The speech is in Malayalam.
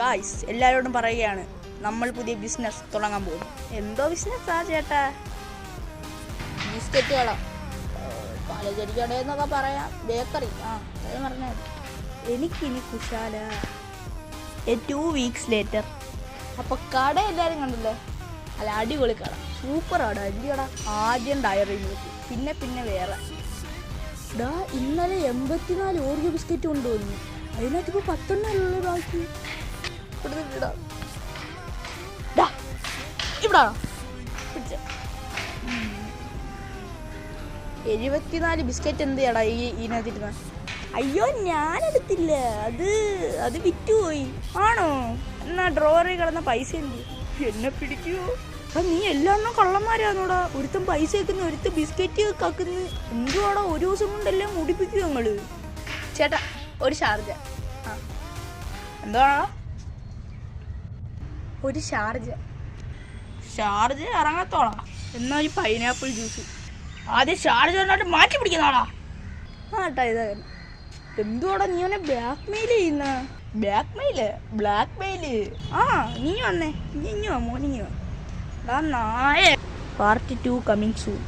ഗായ്സ് എല്ലാവരോടും പറയുകയാണ്, നമ്മൾ പുതിയ ബിസിനസ് തുടങ്ങാൻ പോകുന്നു. എന്തോ ബിസിനസ്സാ ചേട്ടാ? ബിസ്ക്കറ്റ് കട, പാലച്ചേരി കടയെന്നൊക്കെ പറയാം, ബേക്കറി. അതായത് പറഞ്ഞാൽ എനിക്കിനി കുശാല. 2 weeks later. അപ്പോൾ കട എല്ലാവരും കണ്ടല്ലേ? അല്ല, അടിപൊളി കട, സൂപ്പർ കട, വലിയ കട. ആദ്യം ഡയറി മിൽക്ക്, പിന്നെ വേറെ. ഇന്നലെ 84 ഓറിയോ ബിസ്ക്കറ്റ് കൊണ്ടുവന്നു. അതിനകത്ത് ഇപ്പോൾ 10 ഉള്ളൂ ബാക്കി. ഇവിടെ 74 ബിസ്ക്കറ്റ് എന്ത് ചെയ്യടാ ഇതിനകത്തിരുന്ന? അയ്യോ, ഞാനെടുത്തില്ല, അത് വിറ്റുപോയി. ആണോ? എന്നാ ഡ്രോവറിൽ കിടന്ന പൈസ എന്ത്? എന്നെ പിടിക്കുവോ? നീ എല്ലാവരും കള്ളന്മാരാണോടാ? ഒരുത്തം പൈസ വെക്കുന്നു, ഒരുത്തം ബിസ്ക്കറ്റ് കക്കുന്നു. എന്തുവാടാ, ഒരു ദിവസം കൊണ്ടെല്ലാം മുടിപ്പിക്കും ഞങ്ങള്. ചേട്ടാ, ഒരു ഷാർജ. എന്താണോ? ഒരു ഷാർജ ഇറങ്ങത്തോളാ. എന്നാ ഈ പൈനാപ്പിൾ ജ്യൂസ്. ആദ്യം ഷാർജ മാറ്റി പിടിക്കുന്നതാടാ. കേട്ടാ, ഇതാ എന്തുവാടാ നീ അവനെ ബ്ലാക്ക് മെയിൽ ചെയ്യുന്ന? Black mail. നീ വന്നേ, ഇഞ്ഞോ മോനിങ്ങോ. നായ പാർട്ട് 2 കമ്മിങ് സൂൺ.